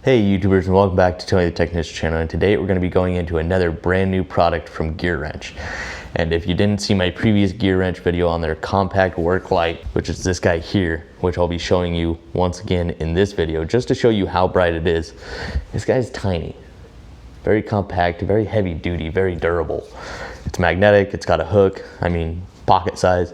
Hey YouTubers, and welcome back to Tony the Technician channel, and today we're going to be going into another brand new product from Gearwrench. And if you didn't see my previous Gearwrench video on their compact work light, which is this guy here, which I'll be showing you once again in this video just to show you how bright it is. This guy's tiny, very compact, very heavy duty, very durable. It's magnetic, it's got a hook, pocket size.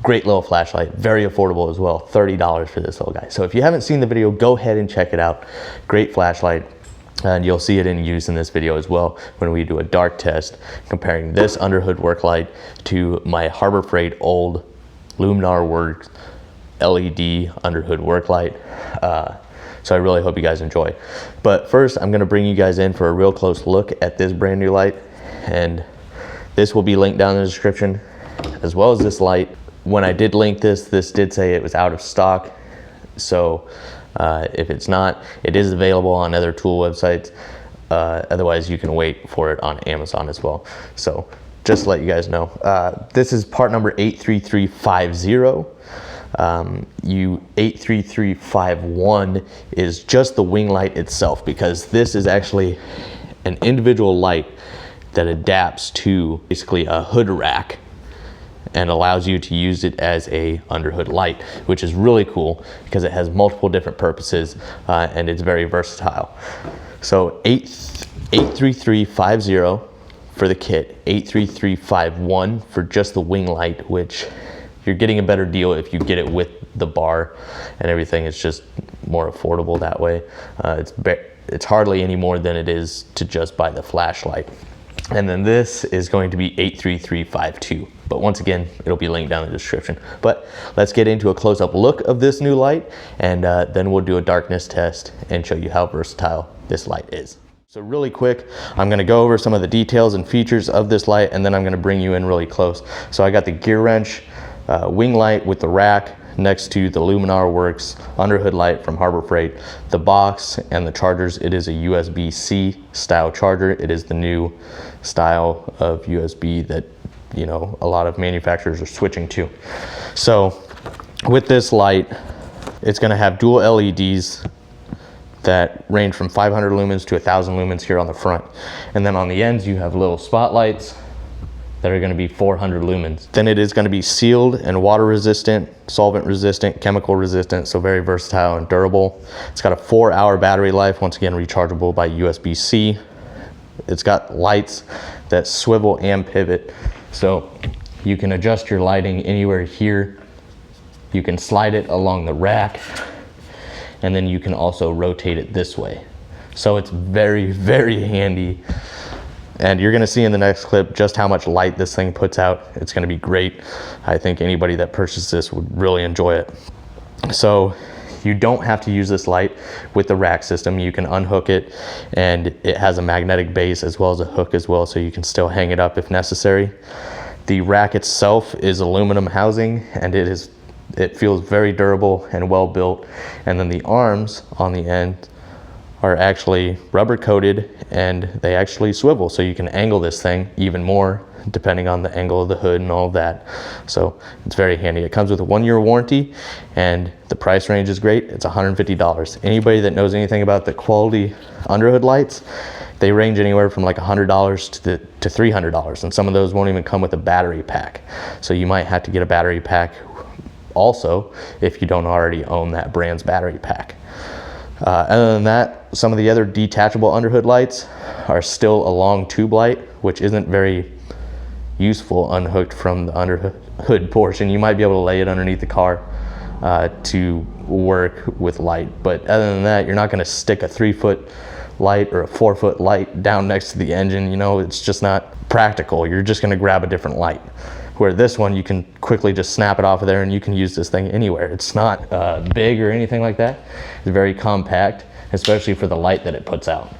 Great little flashlight, very affordable as well, $30 for this little guy. So if you haven't seen the video, go ahead and check it out. Great flashlight, and you'll see it in use in this video as well when we do a dark test, comparing this Underhood work light to my Harbor Freight old Luminar Works LED Underhood work light. So I really hope you guys enjoy. But first, I'm gonna bring you guys in for a real close look at this brand new light, and this will be linked down in the description, as well as this light. When I did link this did say it was out of stock. So if it's not, it is available on other tool websites. Otherwise, you can wait for it on Amazon as well. So just to let you guys know, this is part number 83350. 83351 is just the wing light itself, because this is actually an individual light that adapts to basically a hood rack and allows you to use it as a underhood light, which is really cool because it has multiple different purposes and it's very versatile. So 83350 for the kit, 83351 for just the wing light, which you're getting a better deal if you get it with the bar and everything. It's just more affordable that way. It's hardly any more than it is to just buy the flashlight. And then this is going to be 83352. But once again, it'll be linked down in the description. But let's get into a close-up look of this new light, and then we'll do a darkness test and show you how versatile this light is. So really quick, I'm gonna go over some of the details and features of this light, and then I'm gonna bring you in really close. So I got the Gearwrench wing light with the rack next to the Luminar Works Underhood light from Harbor Freight. The box and the chargers, it is a USB-C style charger. It is the new style of USB that, you know, a lot of manufacturers are switching to. So with this light, it's going to have dual LEDs that range from 500 lumens to 1,000 lumens here on the front. And then on the ends, you have little spotlights that are going to be 400 lumens. Then it is going to be sealed and water resistant, solvent resistant, chemical resistant, so very versatile and durable. It's got a 4-hour battery life, once again rechargeable by USB-C. It's got lights that swivel and pivot, so you can adjust your lighting anywhere here. You can slide it along the rack, and then you can also rotate it this way. So it's very, very handy. And you're gonna see in the next clip just how much light this thing puts out. It's gonna be great. I think anybody that purchases this would really enjoy it. So you don't have to use this light with the rack system. You can unhook it, and it has a magnetic base as well as a hook as well, so you can still hang it up if necessary. The rack itself is aluminum housing, and it feels very durable and well built. And then the arms on the end are actually rubber coated, and they actually swivel, so you can angle this thing even more depending on the angle of the hood and all of that. So it's very handy. It comes with a 1-year warranty, and the price range is great. It's $150. Anybody that knows anything about the quality Underhood lights, they range anywhere from like $100 to $300, and some of those won't even come with a battery pack. So you might have to get a battery pack also if you don't already own that brand's battery pack. Other than that, some of the other detachable Underhood lights are still a long tube light, which isn't very useful unhooked from the Underhood portion. You might be able to lay it underneath the car to work with light, but other than that, you're not going to stick a 3-foot light or a 4-foot light down next to the engine. You know, it's just not practical. You're just going to grab a different light. Where this one, you can quickly just snap it off of there and you can use this thing anywhere. It's not big or anything like that. It's very compact, especially for the light that it puts out.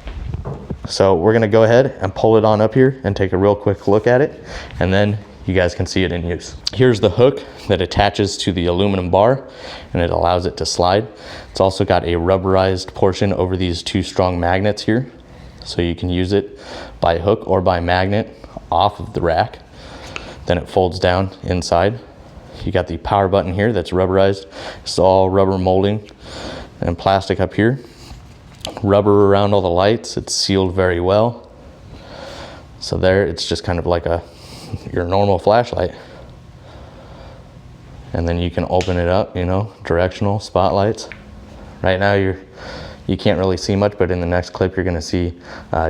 So we're gonna go ahead and pull it on up here and take a real quick look at it, and then you guys can see it in use. Here's the hook that attaches to the aluminum bar, and it allows it to slide. It's also got a rubberized portion over these 2 strong magnets here, so you can use it by hook or by magnet off of the rack. Then it folds down inside. You got the power button here that's rubberized. It's all rubber molding and plastic up here. rubber around all the lights. It's sealed very well. So there, it's just kind of like your normal flashlight. And then you can open it up, you know, directional spotlights. Right now you can't really see much, but in the next clip you're gonna see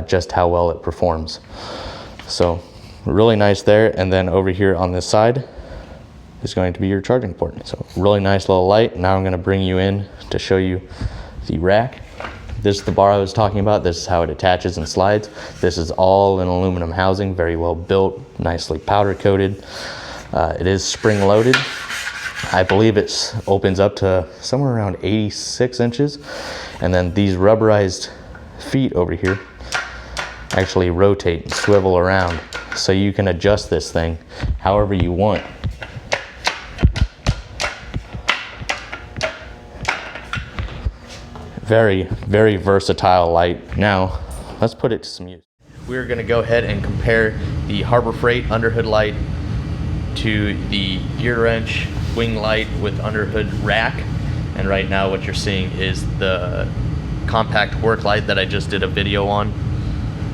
just how well it performs. So really nice there. And then over here on this side is going to be your charging port. So really nice little light. Now I'm gonna bring you in to show you the rack. This is the bar I was talking about. This is how it attaches and slides. This is all in aluminum housing, very well built, nicely powder coated. It is spring loaded. I believe it opens up to somewhere around 86 inches. And then these rubberized feet over here actually rotate and swivel around. So you can adjust this thing however you want. Very, very versatile light. Now, let's put it to some use. We're gonna go ahead and compare the Harbor Freight Underhood light to the Gearwrench Wing light with Underhood rack. And right now what you're seeing is the compact work light that I just did a video on.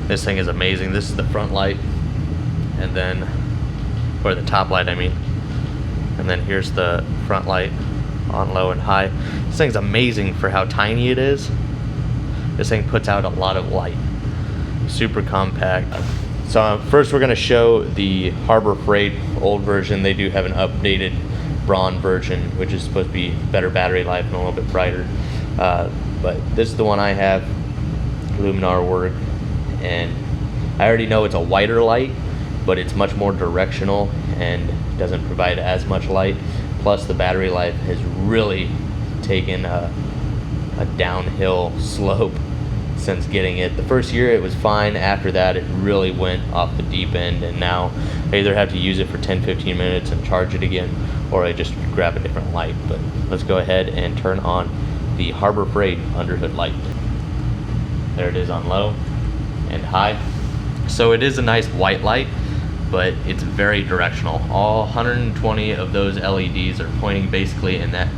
This thing is amazing. This is the front light, and then, or the top light I mean. And then here's the front light on low and high. This thing's amazing for how tiny it is. This thing puts out a lot of light. Super compact. So first we're gonna show the Harbor Freight old version. They do have an updated bronze version, which is supposed to be better battery life and a little bit brighter. But this is the one I have, Luminar work, and I already know it's a whiter light, but it's much more directional and doesn't provide as much light. Plus the battery life has really taken a downhill slope since getting it. The first year it was fine. After that it really went off the deep end, and now I either have to use it for 10-15 minutes and charge it again, or I just grab a different light. But let's go ahead and turn on the Harbor Freight Underhood light. There it is on low and high. So it is a nice white light, but it's very directional. All 120 of those LEDs are pointing basically in that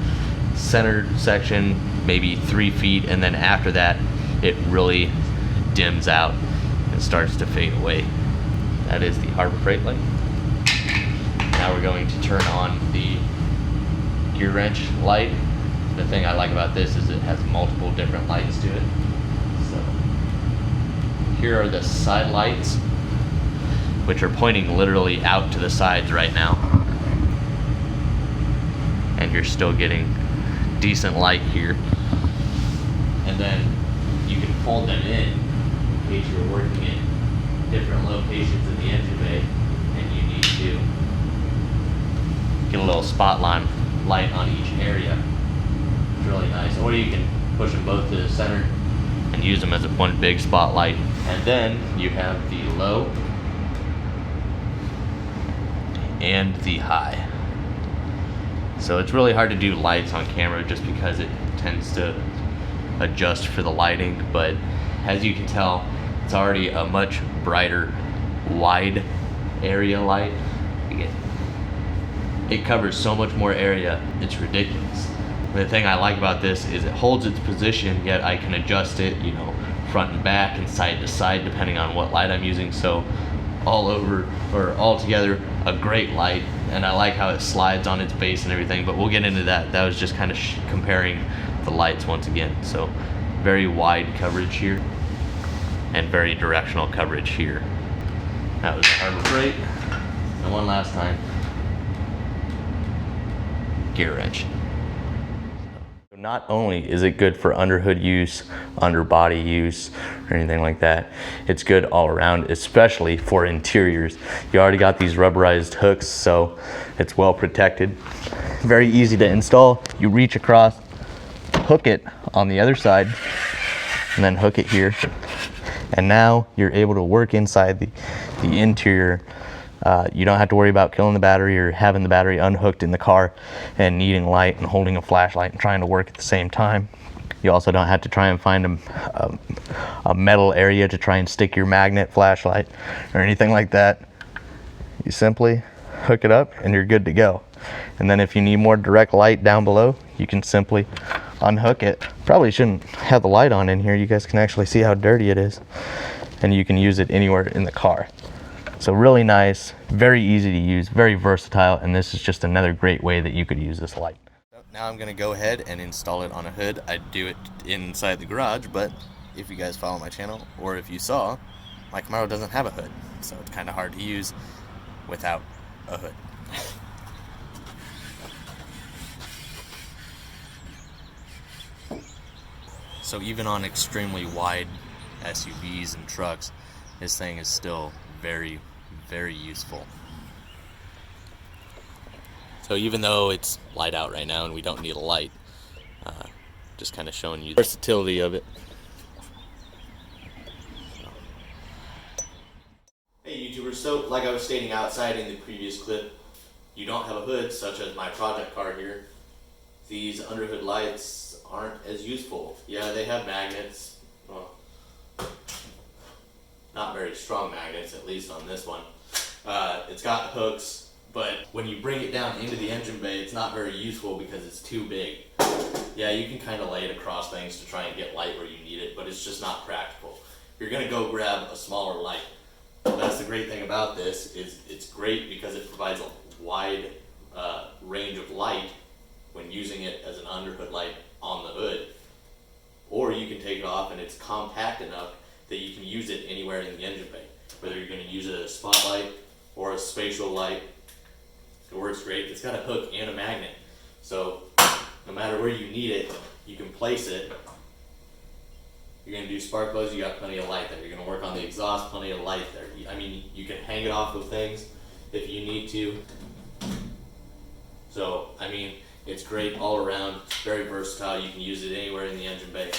center section, maybe 3 feet, and then after that it really dims out and starts to fade away. That is the Harbor Freight light. Now we're going to turn on the Gearwrench light. The thing I like about this is it has multiple different lights to it. So here are the side lights, which are pointing literally out to the sides right now. And you're still getting decent light here. And then you can fold them in case you're working in different locations in the engine bay and you need to get a little spotlight light on each area. It's really nice. Or you can push them both to the center and use them as one big spotlight. And then you have the low and the high. So it's really hard to do lights on camera just because it tends to adjust for the lighting, but as you can tell, it's already a much brighter wide area light. Again, it covers so much more area, it's ridiculous. The thing I like about this is it holds its position, yet I can adjust it, you know, front and back and side to side depending on what light I'm using. So all over, or all together, a great light. And I like how it slides on its base and everything, but we'll get into that. That was just kind of comparing the lights once again. So very wide coverage here and very directional coverage here. That was Harbor Freight. And one last time, Gearwrench. Not only is it good for underhood use, underbody use, or anything like that, it's good all around, especially for interiors. You already got these rubberized hooks, so it's well protected. Very easy to install. You reach across, hook it on the other side, and then hook it here. And now you're able to work inside the interior. You don't have to worry about killing the battery or having the battery unhooked in the car and needing light and holding a flashlight and trying to work at the same time. You also don't have to try and find a metal area to try and stick your magnet flashlight or anything like that. You simply hook it up and you're good to go. And then if you need more direct light down below, you can simply unhook it. Probably shouldn't have the light on in here. You guys can actually see how dirty it is. And you can use it anywhere in the car. So really nice, very easy to use, very versatile, and this is just another great way that you could use this light. Now I'm gonna go ahead and install it on a hood. I do it inside the garage, but if you guys follow my channel, or if you saw, my Camaro doesn't have a hood, so it's kind of hard to use without a hood. So even on extremely wide SUVs and trucks, this thing is still very, very useful. So even though it's light out right now and we don't need a light, just kind of showing you the versatility of it. Hey YouTubers, so like I was stating outside in the previous clip, you don't have a hood such as my project car here. These underhood lights aren't as useful. Yeah, they have magnets. Well, not very strong magnets, at least on this one. It's got hooks, but when you bring it down into the engine bay, it's not very useful because it's too big. Yeah, you can kind of lay it across things to try and get light where you need it, but it's just not practical. You're gonna go grab a smaller light. That's the great thing about this, is it's great because it provides a wide range of light when using it as an underhood light on the hood. Or you can take it off and it's compact enough that you can use it anywhere in the engine bay. Whether you're going to use it as a spotlight or a spatial light, it works great. It's got a hook and a magnet. So no matter where you need it, you can place it. You're going to do spark plugs, you got plenty of light there. You're going to work on the exhaust, plenty of light there. I mean, you can hang it off of things if you need to. So, I mean, it's great all around. It's very versatile. You can use it anywhere in the engine bay.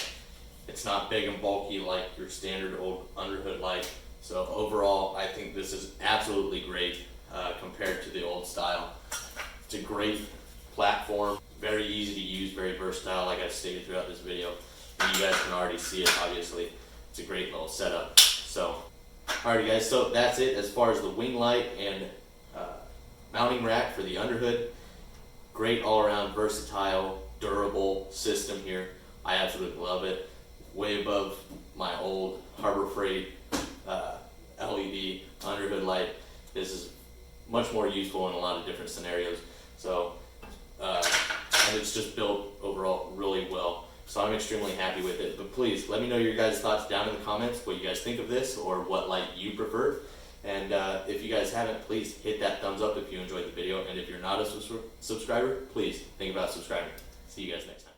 It's not big and bulky like your standard old underhood light. So overall, I think this is absolutely great compared to the old style. It's a great platform, very easy to use, very versatile, like I've stated throughout this video. And you guys can already see it, obviously. It's a great little setup. So, alrighty guys, so that's it as far as the wing light and mounting rack for the underhood. Great all-around, versatile, durable system here. I absolutely love it. Way above my old Harbor Freight LED underhood light. This is much more useful in a lot of different scenarios. So, and it's just built overall really well. So I'm extremely happy with it. But please, let me know your guys' thoughts down in the comments, what you guys think of this, or what light you prefer. And if you guys haven't, please hit that thumbs up if you enjoyed the video. And if you're not a subscriber, please think about subscribing. See you guys next time.